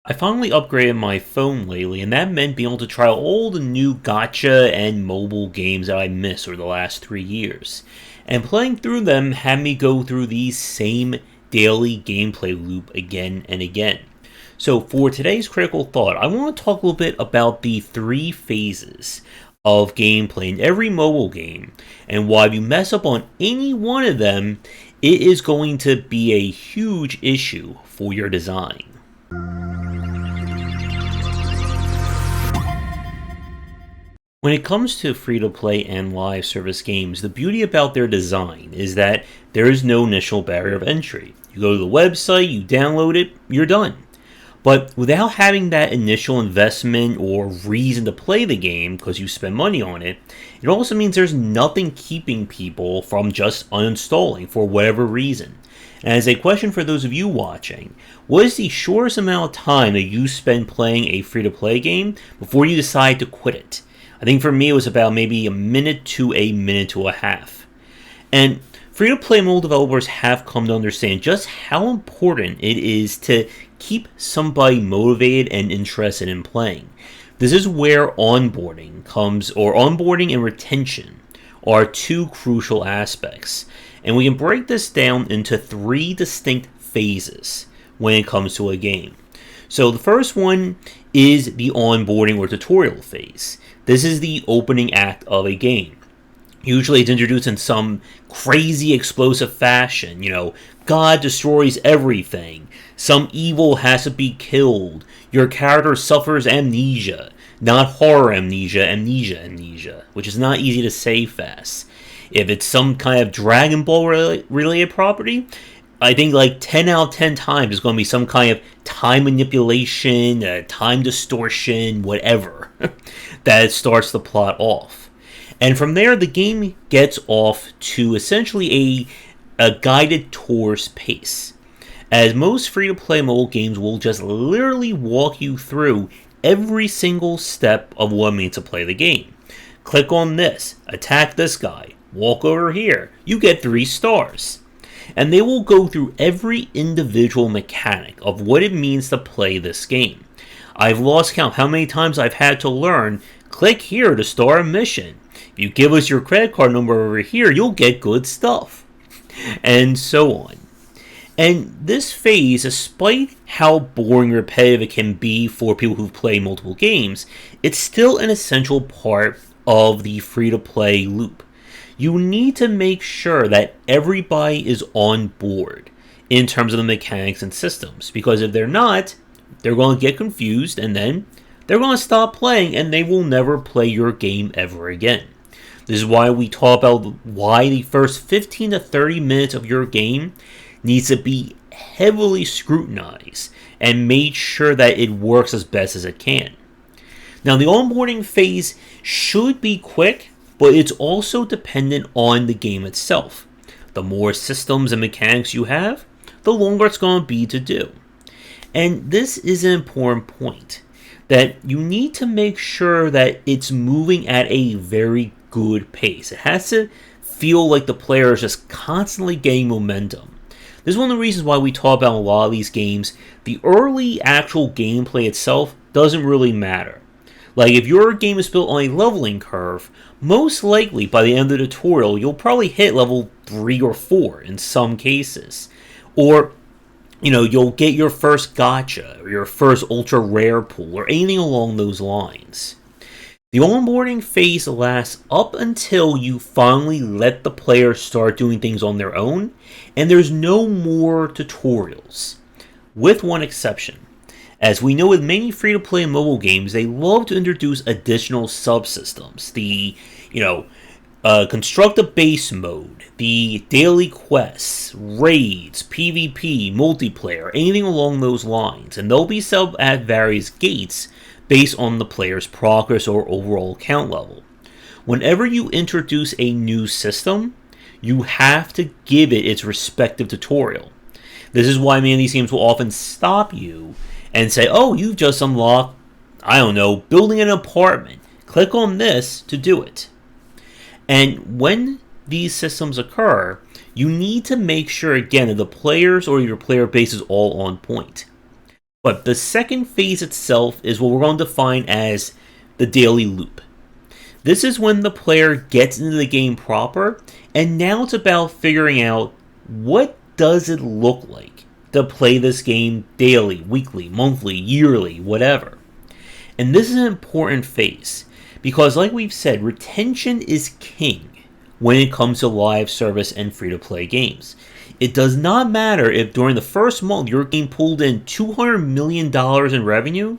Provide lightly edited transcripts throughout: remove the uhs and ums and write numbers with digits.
I finally upgraded my phone lately, and that meant being able to try all the new gacha and mobile games that I missed over the last 3 years. And playing through them had me go through the same daily gameplay loop again and again. So, for today's critical thought, I want to talk a little bit about the three phases of gameplay in every mobile game, and why if you mess up on any one of them, it is going to be a huge issue for your design. When it comes to free-to-play and live service games, the beauty about their design is that there is no initial barrier of entry. You go to the website, you download it, you're done. But without having that initial investment or reason to play the game because you spend money on it, it also means there's nothing keeping people from just uninstalling for whatever reason. And as a question for those of you watching, what is the shortest amount of time that you spend playing a free-to-play game before you decide to quit it? I think for me it was about maybe a minute to a half. And free-to-play mobile developers have come to understand just how important it is to keep somebody motivated and interested in playing. This is where onboarding comes, or onboarding and retention are two crucial aspects. And we can break this down into three distinct phases when it comes to a game. So the first one is the onboarding or tutorial phase. This is the opening act of a game. Usually it's introduced in some crazy explosive fashion. God destroys everything. Some evil has to be killed. Your character suffers amnesia. Not horror amnesia, amnesia, which is not easy to say fast. If it's some kind of Dragon Ball related property, I think like 10 out of 10 times it's going to be some kind of time manipulation, time distortion, whatever, that starts the plot off. And from there, the game gets off to essentially a guided tour's pace, as most free-to-play mobile games will just literally walk you through every single step of what it means to play the game. Click on this, attack this guy, walk over here, you get 3 stars. And they will go through every individual mechanic of what it means to play this game. I've lost count how many times I've had to learn, click here to start a mission. If you give us your credit card number over here, you'll get good stuff. And so on. And this phase, despite how boring and repetitive it can be for people who play multiple games, it's still an essential part of the free-to-play loop. You need to make sure that everybody is on board in terms of the mechanics and systems, because if they're not, they're going to get confused and then they're going to stop playing and they will never play your game ever again. This is why we talk about why the first 15 to 30 minutes of your game needs to be heavily scrutinized and made sure that it works as best as it can. Now, the onboarding phase should be quick, but it's also dependent on the game itself. The more systems and mechanics you have, the longer it's going to be to do. And this is an important point, that you need to make sure that it's moving at a very good pace. It has to feel like the player is just constantly gaining momentum. This is one of the reasons why we talk about a lot of these games. The early actual gameplay itself doesn't really matter. Like, if your game is built on a leveling curve, most likely by the end of the tutorial, you'll probably hit level 3 or 4 in some cases. Or, you'll get your first gacha, or your first ultra rare pool, or anything along those lines. The onboarding phase lasts up until you finally let the player start doing things on their own, and there's no more tutorials. With one exception. As we know with many free-to-play mobile games, they love to introduce additional subsystems. The, construct a base mode, the daily quests, raids, PvP, multiplayer, anything along those lines. And they'll be set up at various gates based on the player's progress or overall count level. Whenever you introduce a new system, you have to give it its respective tutorial. This is why many of these games will often stop you and say, oh, you've just unlocked, building an apartment. Click on this to do it. And when these systems occur, you need to make sure, again, that the players or your player base is all on point. But the second phase itself is what we're going to define as the daily loop. This is when the player gets into the game proper, and now it's about figuring out what does it look like to play this game daily, weekly, monthly, yearly, whatever. And this is an important phase, because like we've said, retention is king when it comes to live service and free-to-play games. It does not matter if during the first month your game pulled in $200 million in revenue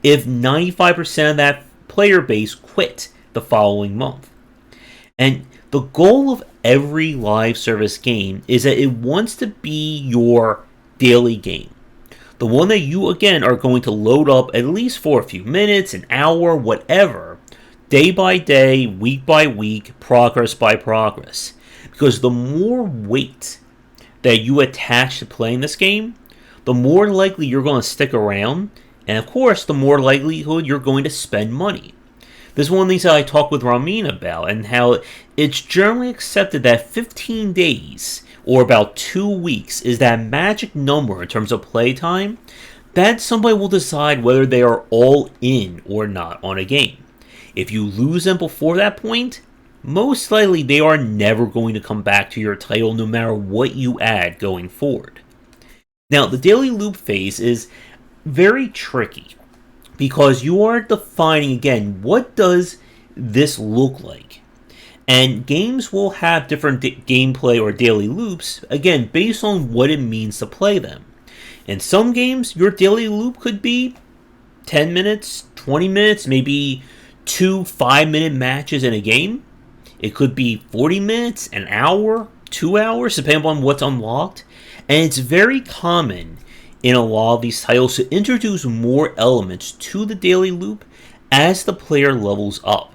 if 95% of that player base quit the following month. And the goal of every live service game is that it wants to be your daily game. The one that you, again, are going to load up at least for a few minutes, an hour, whatever, day by day, week by week, progress by progress. Because the more weight that you attach to playing this game, the more likely you're going to stick around, and of course, the more likelihood you're going to spend money. This is one of the things that I talked with Ramin about, and how it's generally accepted that 15 days, or about 2 weeks, is that magic number in terms of playtime that somebody will decide whether they are all in or not on a game. If you lose them before that point, most likely they are never going to come back to your title no matter what you add going forward. Now, the daily loop phase is very tricky because you are defining, again, what does this look like? And games will have different gameplay or daily loops, again, based on what it means to play them. In some games, your daily loop could be 10 minutes, 20 minutes, maybe 2 5-minute matches in a game. It could be 40 minutes, an hour, 2 hours, depending on what's unlocked. And it's very common in a lot of these titles to introduce more elements to the daily loop as the player levels up.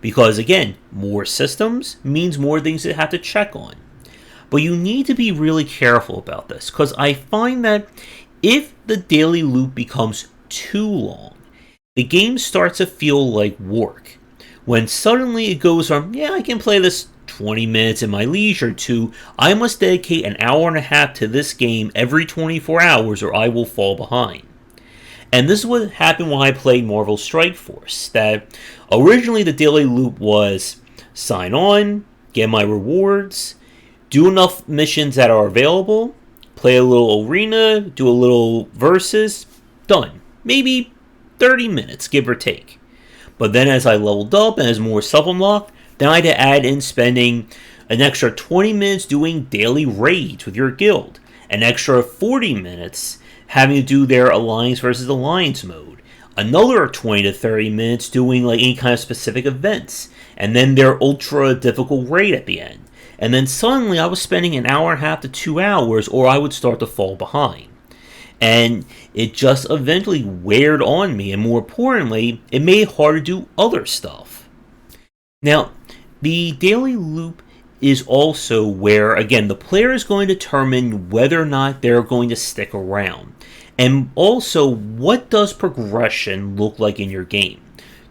Because again, more systems means more things that have to check on. But you need to be really careful about this, because I find that if the daily loop becomes too long, the game starts to feel like work. When suddenly it goes from, yeah, I can play this 20 minutes in my leisure, to I must dedicate an hour and a half to this game every 24 hours or I will fall behind. And this is what happened when I played Marvel Strike Force, that originally the daily loop was sign on, get my rewards, do enough missions that are available, play a little arena, do a little versus, done. Maybe 30 minutes, give or take. But then as I leveled up and as more stuff unlocked, then I had to add in spending an extra 20 minutes doing daily raids with your guild, an extra 40 minutes having to do their alliance versus alliance mode, another 20 to 30 minutes doing like any kind of specific events, and then their ultra difficult raid at the end. And then suddenly I was spending an hour and a half to 2 hours, or I would start to fall behind. And it just eventually weared on me, and more importantly, it made it hard to do other stuff. Now, the daily loop is also where, again, the player is going to determine whether or not they're going to stick around. And also, what does progression look like in your game?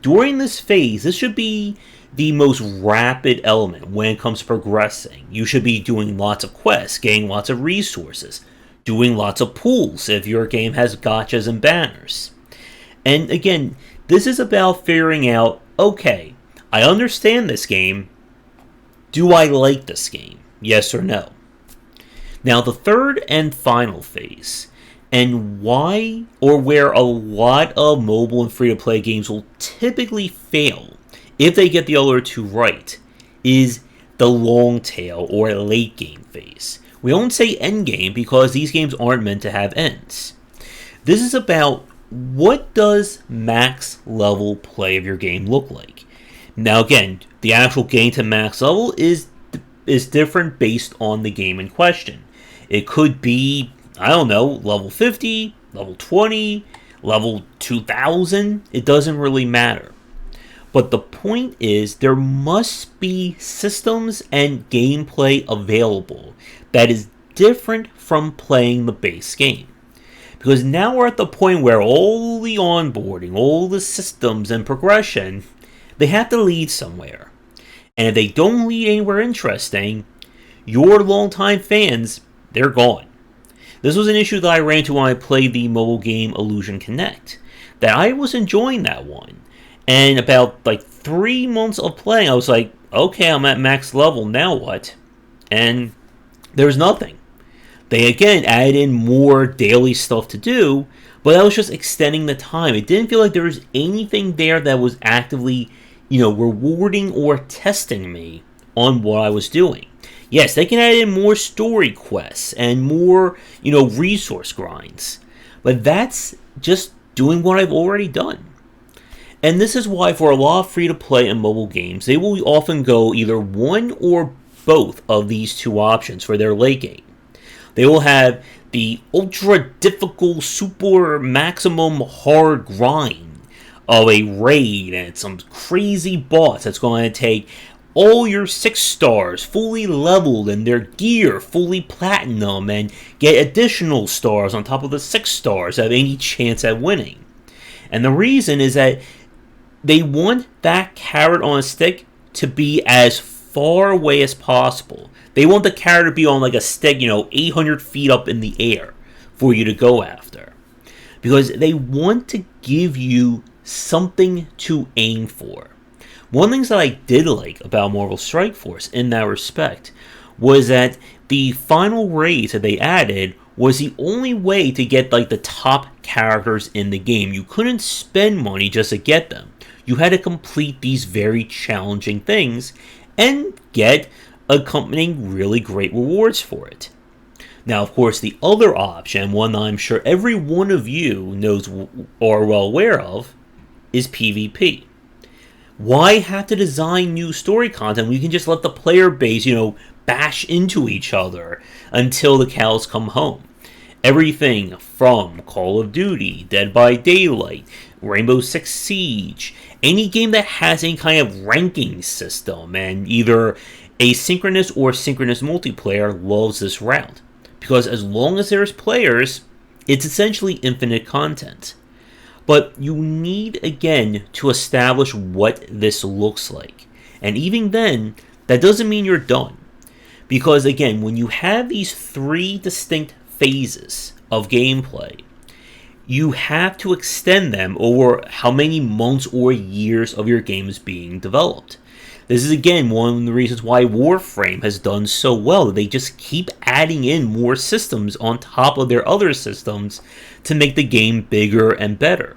During this phase, this should be the most rapid element when it comes to progressing. You should be doing lots of quests, getting lots of resources, doing lots of pulls if your game has gotchas and banners. And again, this is about figuring out, okay, I understand this game. Do I like this game? Yes or no? Now, the third and final phase, and why or where a lot of mobile and free-to-play games will typically fail if they get the other two right, is the long tail or late game phase. We don't say end game because these games aren't meant to have ends. This is about what does max level play of your game look like. Now again, the actual game to max level is different based on the game in question. It could be, I don't know, level 50, level 20, level 2000. It doesn't really matter. But the point is, there must be systems and gameplay available that is different from playing the base game. Because now we're at the point where all the onboarding, all the systems and progression, they have to lead somewhere. And if they don't lead anywhere interesting, your longtime fans, they're gone. This was an issue that I ran into when I played the mobile game Illusion Connect, that I was enjoying that one. And about like 3 months of playing, I was like, okay, I'm at max level, now what? And there's nothing. They again added in more daily stuff to do, but that was just extending the time. It didn't feel like there was anything there that was actively, rewarding or testing me on what I was doing. Yes, they can add in more story quests and more, resource grinds. But that's just doing what I've already done. And this is why for a lot of free-to-play and mobile games, they will often go either one or both of these two options for their late game. They will have the ultra difficult, super maximum hard grind of a raid and some crazy boss that's going to take all your 6 stars fully leveled and their gear fully platinum and get additional stars on top of the 6 stars to have any chance at winning. And the reason is that they want that carrot on a stick to be as far away as possible. They want the carrot to be on like a stick, 800 feet up in the air for you to go after. Because they want to give you something to aim for. One of the things that I did like about Marvel Strike Force in that respect was that the final raids that they added was the only way to get like the top characters in the game. You couldn't spend money just to get them. You had to complete these very challenging things and get accompanying really great rewards for it. Now, of course, the other option, one I'm sure every one of you knows or are well aware of, is PvP. Why have to design new story content when you can just let the player base, bash into each other until the cows come home? Everything from Call of Duty, Dead by Daylight, Rainbow Six Siege, any game that has any kind of ranking system and either asynchronous or synchronous multiplayer loves this route. Because as long as there's players, it's essentially infinite content. But you need, again, to establish what this looks like. And even then, that doesn't mean you're done. Because, again, when you have these 3 distinct phases of gameplay, you have to extend them over how many months or years of your game is being developed. This is, again, one of the reasons why Warframe has done so well. They just keep adding in more systems on top of their other systems to make the game bigger and better.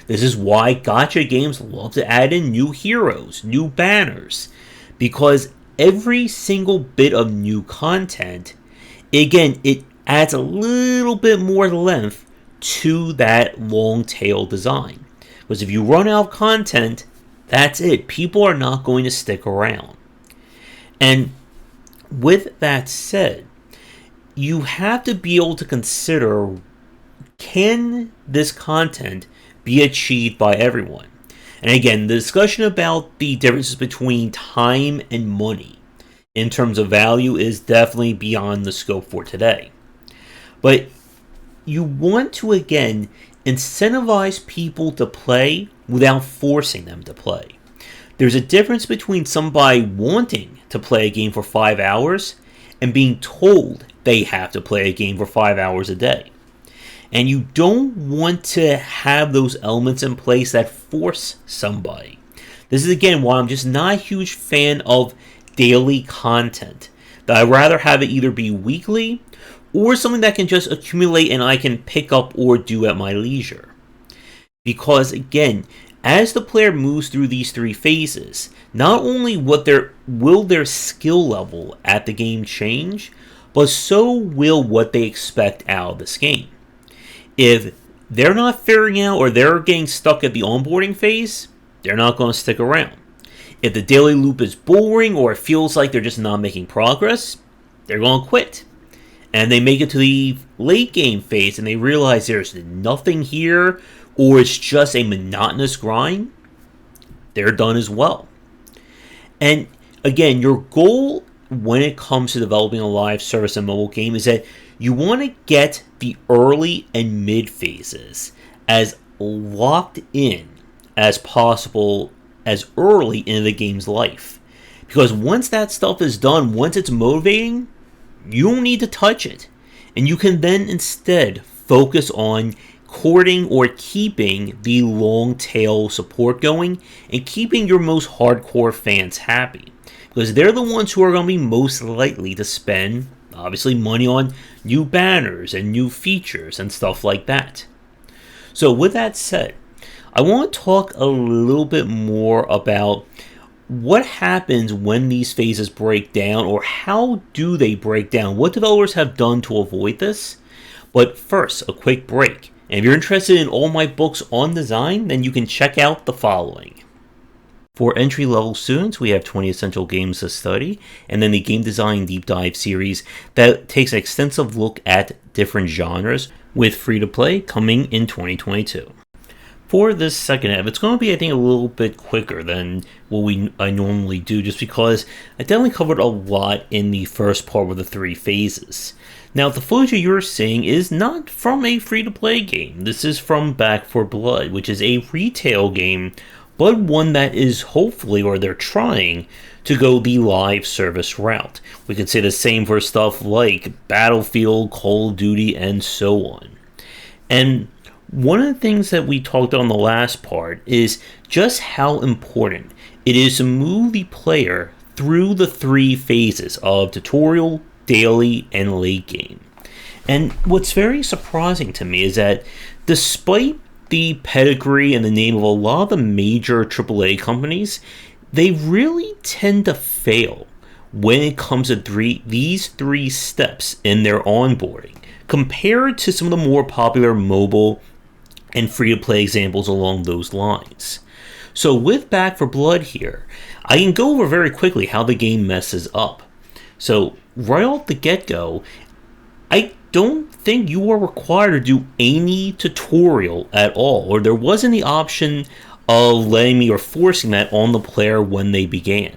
This is why gacha games love to add in new heroes, new banners, because every single bit of new content, again, it adds a little bit more length to that long tail design. Because if you run out of content, that's it. People are not going to stick around. And with that said, you have to be able to consider, can this content be achieved by everyone? And again, the discussion about the differences between time and money in terms of value is definitely beyond the scope for today. But you want to, again, incentivize people to play without forcing them to play. There's a difference between somebody wanting to play a game for 5 hours and being told they have to play a game for 5 hours a day. And you don't want to have those elements in place that force somebody. This is, again, why I'm just not a huge fan of daily content. That I'd rather have it either be weekly or something that can just accumulate and I can pick up or do at my leisure. Because, again, as the player moves through these 3 phases, not only will their skill level at the game change, but so will what they expect out of this game. If they're not figuring out or they're getting stuck at the onboarding phase, they're not going to stick around. If the daily loop is boring or it feels like they're just not making progress, they're going to quit. And they make it to the late game phase and they realize there's nothing here or it's just a monotonous grind, they're done as well. And again, your goal when it comes to developing a live service and mobile game is that you want to get the early and mid phases as locked in as possible as early in the game's life. Because once that stuff is done, once it's motivating, you don't need to touch it. And you can then instead focus on courting or keeping the long tail support going and keeping your most hardcore fans happy. Because they're the ones who are going to be most likely to spend, obviously, money on new banners and new features and stuff like that. So with that said, I want to talk a little bit more about what happens when these phases break down, or how do they break down? What developers have done to avoid this? But first, a quick break. And if you're interested in all my books on design, then you can check out the following. For entry-level students, we have 20 Essential Games to Study, and then the Game Design Deep Dive series that takes an extensive look at different genres, with free-to-play coming in 2022. For this second half, it's going to be, I think, a little bit quicker than what I normally do, just because I definitely covered a lot in the first part of the 3 phases. Now, the footage you're seeing is not from a free-to-play game. This is from Back 4 Blood, which is a retail game, but one that is hopefully, or they're trying, to go the live service route. We could say the same for stuff like Battlefield, Call of Duty, and so on. And one of the things that we talked on the last part is just how important it is to move the player through the 3 phases of tutorial, daily, and late game. And what's very surprising to me is that despite the pedigree and the name of a lot of the major AAA companies, they really tend to fail when it comes to these 3 steps in their onboarding, compared to some of the more popular mobile and free-to-play examples along those lines. So with Back 4 Blood here, I can go over very quickly how the game messes up. So right off the get-go, I don't think you are required to do any tutorial at all, or there wasn't the option of letting me or forcing that on the player when they began.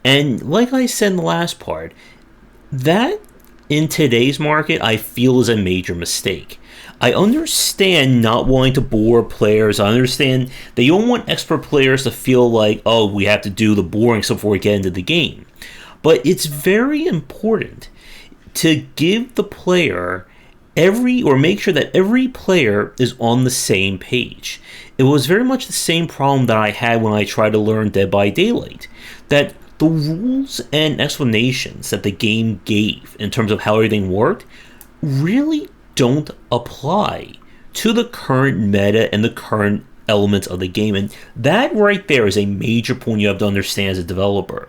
And like I said in the last part, that in today's market I feel is a major mistake. I understand not wanting to bore players. I understand that you don't want expert players to feel like, oh, we have to do the boring stuff before we get into the game. But it's very important to give the player make sure that every player is on the same page. It was very much the same problem that I had when I tried to learn Dead by Daylight. That the rules and explanations that the game gave in terms of how everything worked really don't apply to the current meta and the current elements of the game. And that right there is a major point you have to understand as a developer.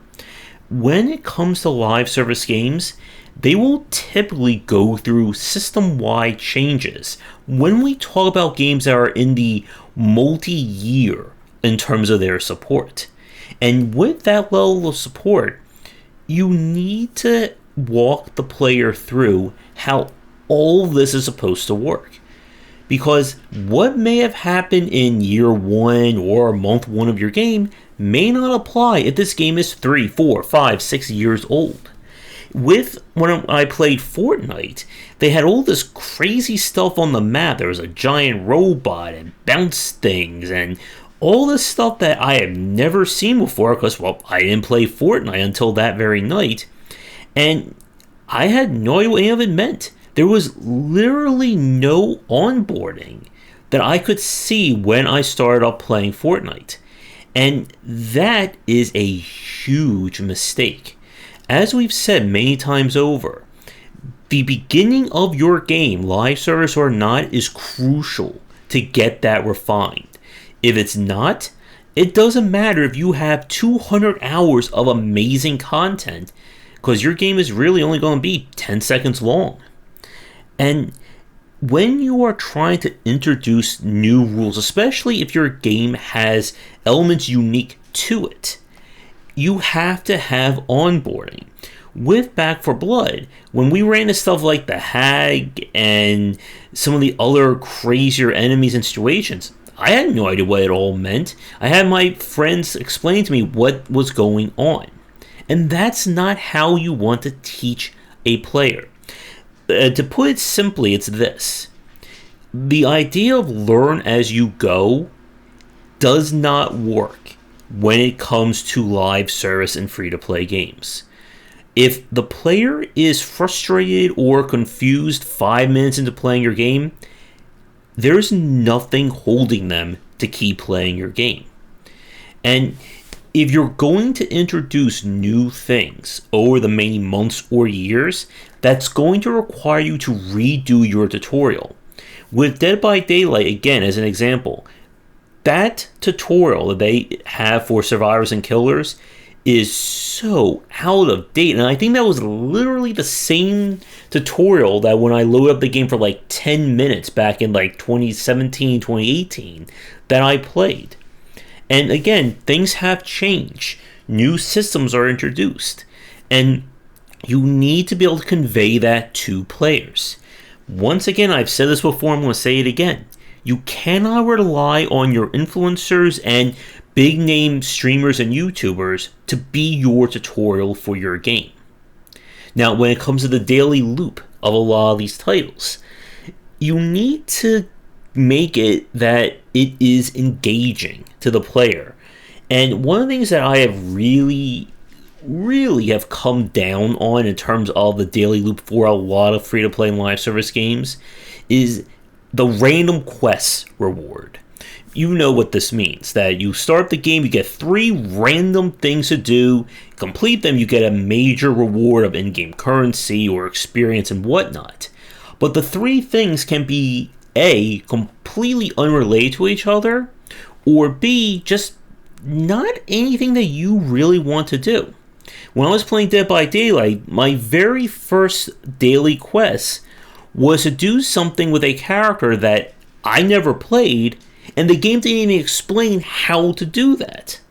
When it comes to live service games, they will typically go through system-wide changes when we talk about games that are in the multi-year in terms of their support. And with that level of support, you need to walk the player through how all this is supposed to work. Because what may have happened in year 1 or month 1 of your game may not apply if this game is 3, 4, 5, 6 years old. When I played Fortnite, they had all this crazy stuff on the map. There was a giant robot and bounce things and all this stuff that I had never seen before because, well, I didn't play Fortnite until that very night. And I had no idea what any of it meant. There was literally no onboarding that I could see when I started up playing Fortnite. And that is a huge mistake. As we've said many times over, the beginning of your game, live service or not, is crucial to get that refined. If it's not, it doesn't matter if you have 200 hours of amazing content, because your game is really only going to be 10 seconds long. And when you are trying to introduce new rules, especially if your game has elements unique to it, you have to have onboarding. With Back 4 Blood, when we ran into stuff like the Hag and some of the other crazier enemies and situations, I had no idea what it all meant. I had my friends explain to me what was going on. And that's not how you want to teach a player. To put it simply, it's this. The idea of learn as you go does not work when it comes to live service and free-to-play games. If the player is frustrated or confused 5 minutes into playing your game, there's nothing holding them to keep playing your game. And if you're going to introduce new things over the many months or years, that's going to require you to redo your tutorial. With Dead by Daylight, again, as an example, that tutorial that they have for survivors and killers is so out of date. And I think that was literally the same tutorial that when I loaded up the game for like 10 minutes back in like 2017, 2018, that I played. And again, things have changed. New systems are introduced. And you need to be able to convey that to players. Once again, I've said this before, I'm going to say it again. You cannot rely on your influencers and big name streamers and YouTubers to be your tutorial for your game. Now, when it comes to the daily loop of a lot of these titles, you need to make it that it is engaging to the player. And one of the things that I have really have come down on in terms of the daily loop for a lot of free-to-play and live service games is the random quests reward. You know what this means, that you start the game, you get 3 random things to do, complete them, you get a major reward of in-game currency or experience and whatnot. But the 3 things can be A, completely unrelated to each other, or B, just not anything that you really want to do. When I was playing Dead by Daylight, my very first daily quest was to do something with a character that I never played, and the game didn't even explain how to do that.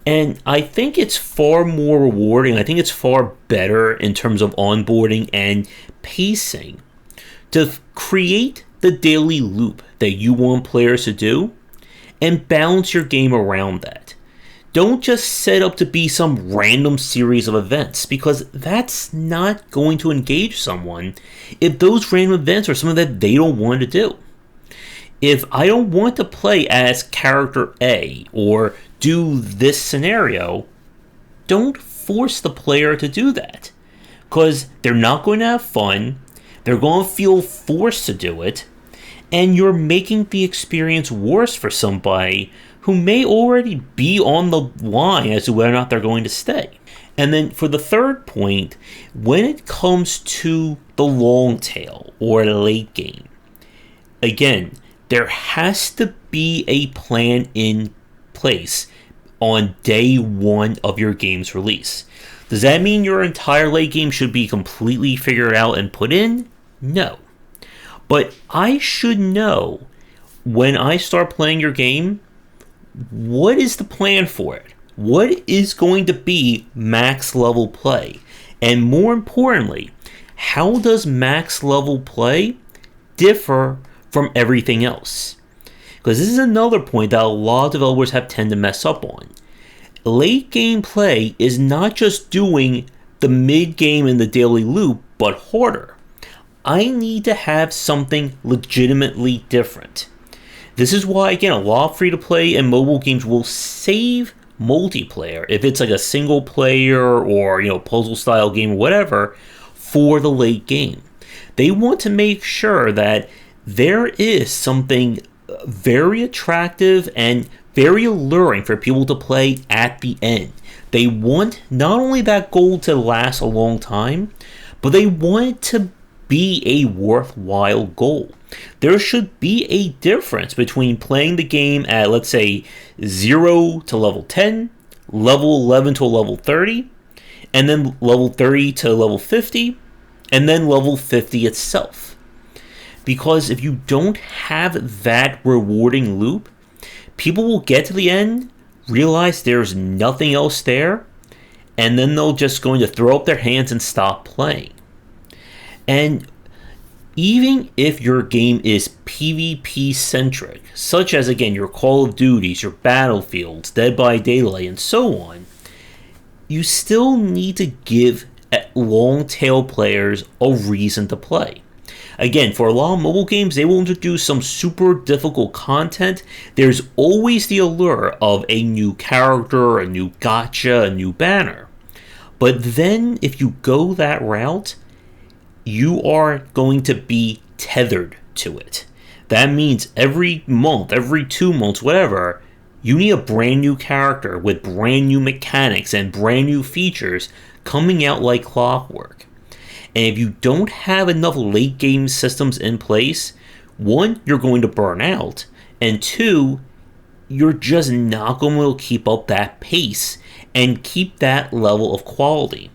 And I think it's far more rewarding, I think it's far better in terms of onboarding and pacing to create the daily loop that you want players to do and balance your game around that. Don't just set up to be some random series of events, because that's not going to engage someone if those random events are something that they don't want to do. If I don't want to play as character A or do this scenario, don't force the player to do that, because they're not going to have fun, they're going to feel forced to do it, and you're making the experience worse for somebody who may already be on the line as to whether or not they're going to stay. And then for the third point, when it comes to the long tail or late game, again, there has to be a plan in place on day 1 of your game's release. Does that mean your entire late game should be completely figured out and put in? No. But I should know when I start playing your game, what is the plan for it? What is going to be max level play? And more importantly, how does max level play differ from everything else? Because this is another point that a lot of developers have tend to mess up on. Late game play is not just doing the mid game and the daily loop, but harder. I need to have something legitimately different. This is why, again, a lot of free-to-play and mobile games will save multiplayer, if it's like a single player or, puzzle style game or whatever, for the late game. They want to make sure that there is something very attractive and very alluring for people to play at the end. They want not only that goal to last a long time, but they want it to be a worthwhile goal. There should be a difference between playing the game at, let's say, 0 to level 10, level 11 to level 30, and then level 30 to level 50, and then level 50 itself. Because if you don't have that rewarding loop, people will get to the end, realize there's nothing else there, and then they'll just going to throw up their hands and stop playing. And even if your game is PvP centric, such as, again, your Call of Duties, your Battlefields, Dead by Daylight, and so on, you still need to give long tail players a reason to play. Again, for a lot of mobile games, they will introduce some super difficult content. There's always the allure of a new character, a new gacha, a new banner. But then if you go that route, you are going to be tethered to it. That means every month, every 2 months, whatever, you need a brand new character with brand new mechanics and brand new features coming out like clockwork. And if you don't have enough late game systems in place, one, you're going to burn out, and two, you're just not going to keep up that pace and keep that level of quality.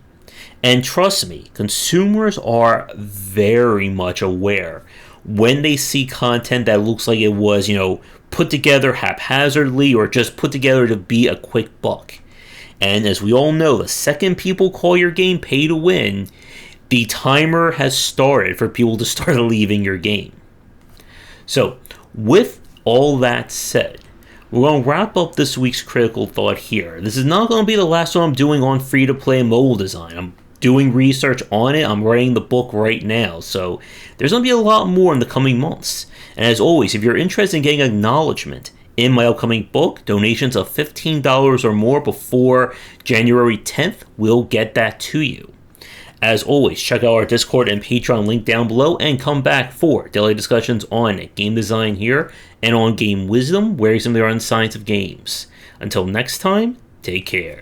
And trust me, consumers are very much aware when they see content that looks like it was, put together haphazardly or just put together to be a quick buck. And as we all know, the second people call your game pay to win, the timer has started for people to start leaving your game. So, with all that said, we're going to wrap up this week's Critical Thought here. This is not going to be the last one I'm doing on free-to-play mobile design. I'm doing research on it. I'm writing the book right now. So there's going to be a lot more in the coming months. And as always, if you're interested in getting acknowledgement in my upcoming book, donations of $15 or more before January 10th will get that to you. As always, check out our Discord and Patreon link down below and come back for daily discussions on game design here and on game wisdom, where some of the science of games. Until next time, take care.